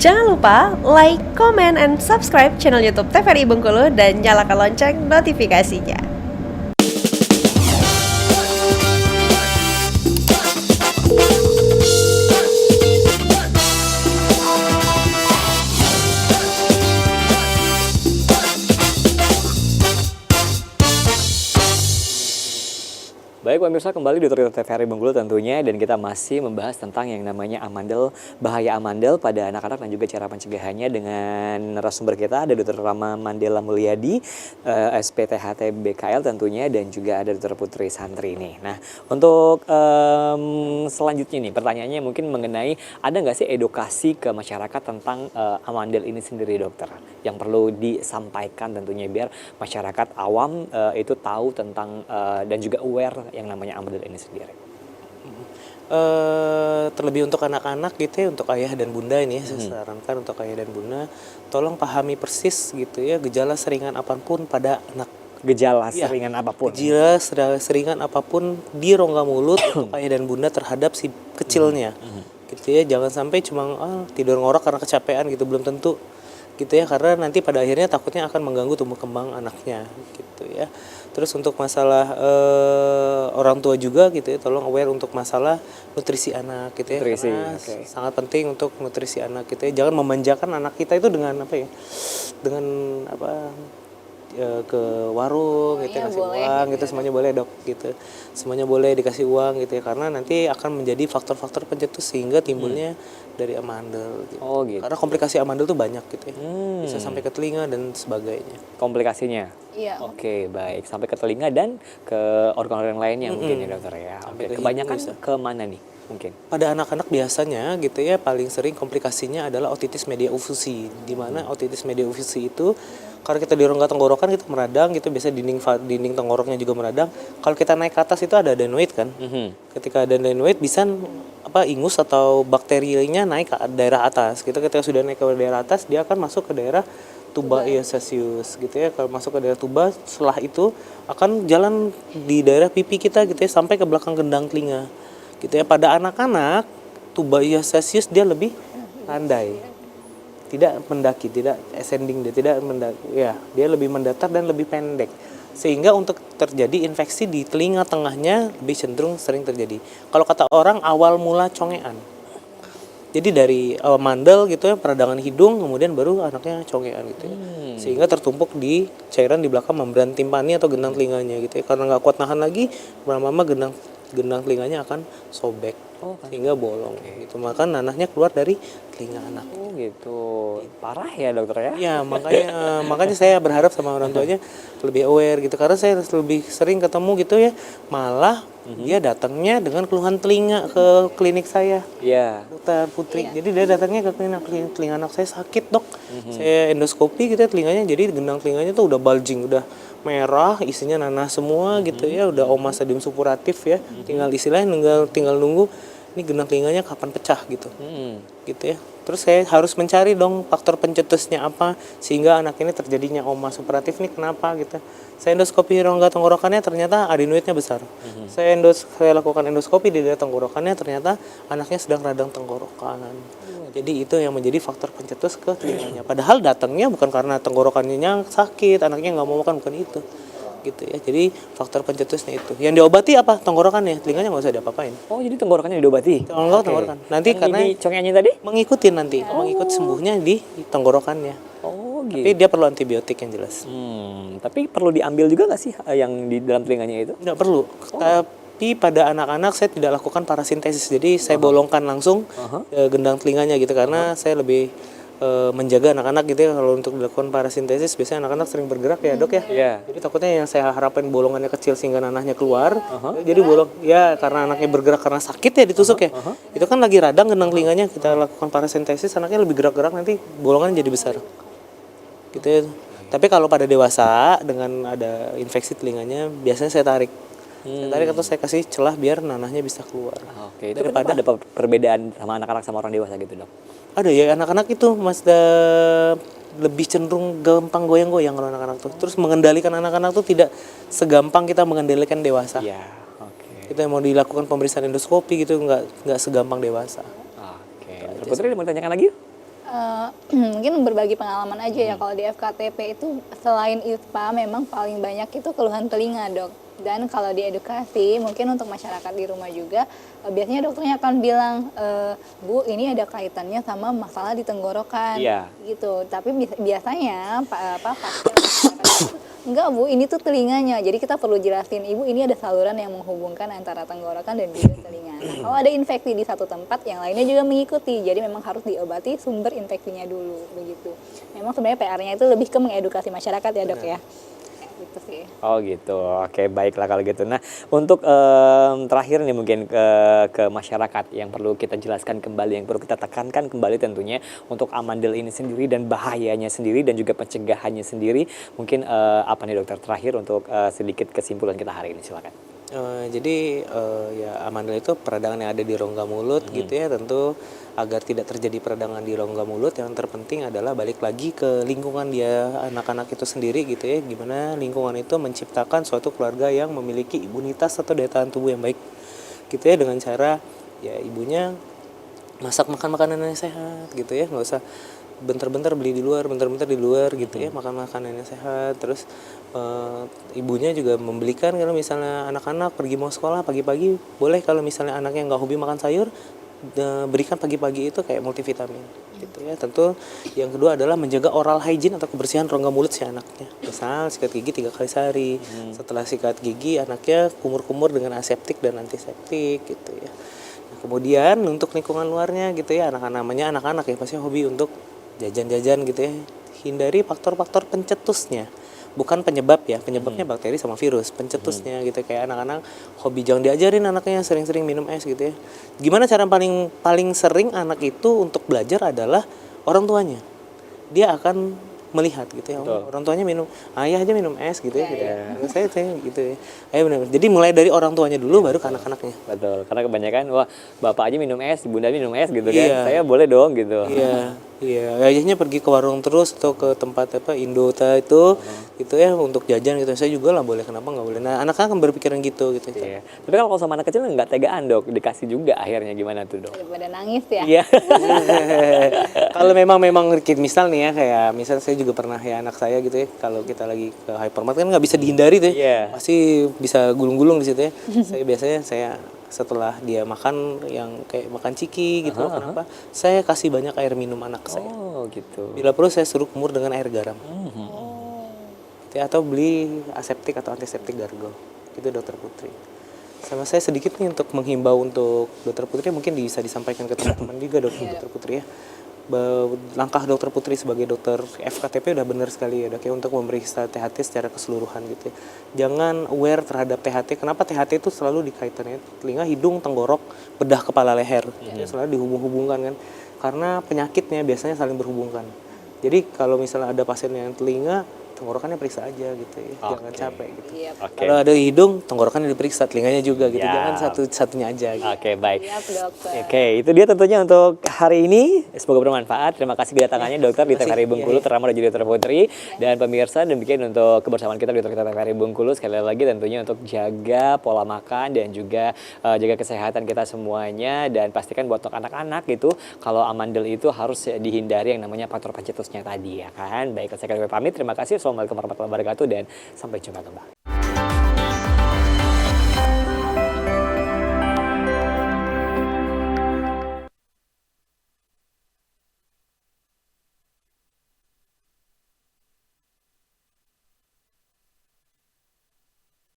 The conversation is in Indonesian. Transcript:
Jangan lupa like, comment, and subscribe channel YouTube TVRI Bengkulu dan nyalakan lonceng notifikasinya. Baik pemirsa, kembali di Otoritas TVRI Bengkulu tentunya, dan kita masih membahas tentang yang namanya amandel, bahaya amandel pada anak-anak dan juga cara pencegahannya dengan narasumber kita ada Dr. Rama Mandela Mulyadi, SPTHT BKL tentunya, dan juga ada Dr. Putri Santri nih. Nah, untuk selanjutnya nih pertanyaannya mungkin mengenai ada nggak sih edukasi ke masyarakat tentang amandel ini sendiri, dokter, yang perlu disampaikan tentunya biar masyarakat awam itu tahu tentang dan juga aware yang namanya amandel ini sendiri. Terlebih untuk anak-anak gitu ya, untuk ayah dan bunda ini ya, saya sarankan untuk ayah dan bunda tolong pahami persis gitu ya gejala seringan apapun pada anak. Gejala seringan apapun. Gejala seringan apapun di rongga mulut untuk ayah dan bunda terhadap si kecilnya. Gitu ya, jangan sampai cuma tidur ngorok karena kecapean gitu, belum tentu gitu ya, karena nanti pada akhirnya takutnya akan mengganggu tumbuh kembang anaknya gitu ya. Terus untuk masalah orang tua juga gitu ya, tolong aware untuk masalah nutrisi anak gitu ya, nutrisi, karena sangat penting untuk nutrisi anak gitu ya. Jangan memanjakan anak kita itu dengan apa ya, dengan apa ke warung gitu ya, kasih uang gitu, semuanya boleh dok gitu, semuanya boleh dikasih uang gitu ya, karena nanti akan menjadi faktor-faktor pencetus sehingga timbulnya dari amandel gitu. Oh gitu. Karena komplikasi amandel tuh banyak gitu ya, bisa sampai ke telinga dan sebagainya. Komplikasinya? Iya. Oke, baik, sampai ke telinga dan ke organ-organ lainnya mungkin ya dokter ya. Oke, kebanyakan ke mana nih mungkin? Pada anak-anak biasanya gitu ya, paling sering komplikasinya adalah otitis media ufusi, di mana otitis media ufusi itu kalau kita di rongga tenggorokan kita meradang gitu, biasa dinding tenggoroknya juga meradang. Kalau kita naik ke atas itu ada adenoid kan. Ketika ada adenoid bisa ingus atau bakterinya naik ke daerah atas. Ketika sudah naik ke daerah atas, dia akan masuk ke daerah tuba iosaceus gitu ya. Kalau masuk ke daerah tuba, setelah itu akan jalan di daerah pipi kita gitu ya, sampai ke belakang gendang telinga. Gitu ya, pada anak-anak tuba iosaceus dia lebih landai. Tidak mendaki, tidak ascending, dia tidak mendaki, ya, dia lebih mendatar dan lebih pendek. Sehingga untuk terjadi infeksi di telinga tengahnya lebih cenderung sering terjadi. Kalau kata orang awal mula congean. Jadi dari mandel gitu ya, peradangan hidung, kemudian baru anaknya congean gitu ya. Sehingga tertumpuk di cairan di belakang membran timpani atau gendang telinganya gitu ya. Karena nggak kuat nahan lagi, lama-lama gendang telinganya akan sobek, sehingga bolong gitu. Maka nanahnya keluar dari telinga anak. Oh gitu. Parah ya dokter ya? Iya, makanya saya berharap sama orang tuanya lebih aware gitu, karena saya lebih sering ketemu gitu ya, malah dia datangnya dengan keluhan telinga ke klinik saya. Iya. Dokter Putri. Jadi dia datangnya ke klinik, telinga anak saya sakit, Dok. Saya endoskopi gitu ya, telinganya jadi gendang telinganya tuh udah bulging, udah merah, isinya nanah semua gitu ya, udah omasadium suppuratif ya. Tinggal istilahnya tinggal nunggu ini gendang telinganya kapan pecah gitu. Gitu ya. Terus saya harus mencari dong faktor pencetusnya apa sehingga anak ini terjadinya oma suppuratif nih, kenapa gitu. Saya endoskopi rongga tenggorokannya ternyata adenoidnya besar. Saya lakukan endoskopi di daerah tenggorokannya ternyata anaknya sedang radang tenggorokan. Jadi itu yang menjadi faktor pencetus ke telinganya. Padahal datangnya bukan karena tenggorokannya sakit, anaknya nggak mau makan, bukan itu. Gitu ya. Jadi faktor pencetusnya itu. Yang diobati apa? Tenggorokannya, telinganya nggak usah diapa-apain. Oh, jadi tenggorokannya diobati? Tenggorokan. Nanti yang karena congeannya tadi? Mengikuti nanti, mengikut sembuhnya di tenggorokannya. Oh gitu. Tapi dia perlu antibiotik yang jelas. Tapi perlu diambil juga nggak sih yang di dalam telinganya itu? Nggak perlu. Tapi pada anak-anak saya tidak lakukan parasintesis. Jadi saya bolongkan langsung gendang telinganya gitu, karena saya lebih menjaga anak-anak gitu ya. Kalau untuk dilakukan parasintesis biasanya anak-anak sering bergerak ya dok ya. Jadi takutnya yang saya harapin bolongannya kecil sehingga nanahnya keluar. Jadi bolong ya karena anaknya bergerak karena sakit ya ditusuk ya. Itu kan lagi radang gendang telinganya, kita lakukan parasintesis, anaknya lebih gerak-gerak, nanti bolongannya jadi besar. Gitu ya. Tapi kalau pada dewasa dengan ada infeksi telinganya biasanya saya tarik. Saya tarik atau saya kasih celah biar nanahnya bisa keluar. Oke, itu daripada ada perbedaan sama anak-anak sama orang dewasa gitu dok? Ada ya, anak-anak itu lebih cenderung gampang goyang-goyang kalau anak-anak tuh. Terus mengendalikan anak-anak tuh tidak segampang kita mengendalikan dewasa. Iya, oke. Kita mau dilakukan pemeriksaan endoskopi gitu nggak segampang dewasa. Oke. Putri mau ditanyakan lagi? Mungkin berbagi pengalaman aja ya, kalau di FKTP itu selain ISPA memang paling banyak itu keluhan telinga, Dok. Dan kalau di edukasi mungkin untuk masyarakat di rumah juga biasanya dokternya akan bilang, Bu ini ada kaitannya sama masalah di tenggorokan, Iya. gitu. Tapi biasanya pasien masyarakat itu, enggak Bu, ini tuh telinganya. Jadi kita perlu jelasin, Ibu ini ada saluran yang menghubungkan antara tenggorokan dan juga telinga. Nah, kalau ada infeksi di satu tempat, yang lainnya juga mengikuti. Jadi memang harus diobati sumber infeksinya dulu, begitu. Memang sebenarnya PR-nya itu lebih ke mengedukasi masyarakat ya, Dok ya. Gitu sih. Oh gitu, oke baiklah kalau gitu. Nah untuk terakhir nih mungkin ke masyarakat yang perlu kita jelaskan kembali, yang perlu kita tekankan kembali tentunya untuk amandel ini sendiri dan bahayanya sendiri dan juga pencegahannya sendiri. Mungkin apa nih dokter terakhir untuk sedikit kesimpulan kita hari ini, silakan. Jadi ya amandel itu peradangan yang ada di rongga mulut gitu ya, tentu agar tidak terjadi peradangan di rongga mulut yang terpenting adalah balik lagi ke lingkungan dia anak-anak itu sendiri gitu ya, gimana lingkungan itu menciptakan suatu keluarga yang memiliki imunitas atau daya tahan tubuh yang baik gitu ya, dengan cara ya ibunya masak makan makanan yang sehat gitu ya, nggak usah bentar-bentar beli di luar, bentar-bentar di luar gitu ya, makan makanan yang sehat. Terus ibunya juga membelikan kalau misalnya anak-anak pergi mau sekolah pagi-pagi, boleh kalau misalnya anaknya nggak hobi makan sayur, berikan pagi-pagi itu kayak multivitamin gitu ya. Tentu yang kedua adalah menjaga oral hygiene atau kebersihan rongga mulut si anaknya. Misal sikat gigi 3 kali sehari. Setelah sikat gigi anaknya kumur-kumur dengan aseptik dan antiseptik gitu ya. Nah, kemudian untuk lingkungan luarnya gitu ya, namanya anak-anak ya pasti hobi untuk jajan-jajan gitu ya. Hindari faktor-faktor pencetusnya. Bukan penyebab ya, penyebabnya bakteri sama virus, pencetusnya gitu. Kayak anak-anak hobi, jangan diajarin anaknya sering-sering minum es gitu ya. Gimana cara paling sering anak itu untuk belajar adalah orang tuanya. Dia akan melihat gitu ya, oh, orang tuanya minum, ayah aja minum es gitu ya, gitu ya. Saya gitu ya. Benar. Jadi mulai dari orang tuanya dulu baru ke anak-anaknya. Betul, karena kebanyakan wah bapak aja minum es, bunda minum es gitu kan, Iya. saya boleh dong gitu. Iya, ayahnya pergi ke warung terus atau ke tempat Indota itu, gitu ya untuk jajan gitu. Saya juga lah boleh, kenapa nggak boleh? Nah, anak-anak kan berpikiran gitu. Iya. Tapi kalau sama anak kecil nggak tegaan dok, dikasih juga akhirnya gimana tuh dok? Daripada nangis ya. Iya. Kalau memang misal nih ya, kayak misal saya juga pernah ya, anak saya gitu ya, kalau kita lagi ke hypermart kan nggak bisa dihindari tuh ya. Iya. Pasti bisa gulung-gulung di situ ya. Saya setelah dia makan yang kayak makan ciki gitu, kenapa? Saya kasih banyak air minum anak saya. Oh gitu. Bila perlu saya suruh kumur dengan air garam. Gitu ya, atau beli aseptik atau antiseptik Gargle. Itu Dokter Putri. Sama saya sedikit nih untuk menghimbau untuk Dokter Putri, mungkin bisa disampaikan ke teman-teman juga Dokter Putri ya. Langkah Dokter Putri sebagai dokter FKTP udah benar sekali ya dok ya, untuk memeriksa THT secara keseluruhan gitu ya. Jangan aware terhadap THT. Kenapa THT itu selalu dikaitannya telinga, hidung, tenggorok, bedah kepala, leher. Itu selalu dihubung-hubungkan kan. Karena penyakitnya biasanya saling berhubungkan. Jadi kalau misalnya ada pasien yang telinga, tenggorokannya periksa aja gitu ya. Jangan capek gitu. Kalau ada hidung, tenggorokannya diperiksa, telinganya juga gitu. Jangan satu-satunya aja gitu. Oke, baik. Siap, dokter. Oke, itu dia tentunya untuk hari ini. Semoga bermanfaat. Terima kasih kedatangannya dokter di TVRI Bengkulu, terutama dan juga Dokter Putri. Dan pemirsa, demikian untuk kebersamaan kita di TVRI Bengkulu. Sekali lagi tentunya untuk jaga pola makan dan juga jaga kesehatan kita semuanya. Dan pastikan buat anak-anak itu, kalau amandel itu harus dihindari yang namanya faktor pencetusnya tadi ya kan. Baik, saya kembali pamit. Terima kasih. Assalamualaikum warahmatullahi wabarakatuh dan sampai jumpa kembali.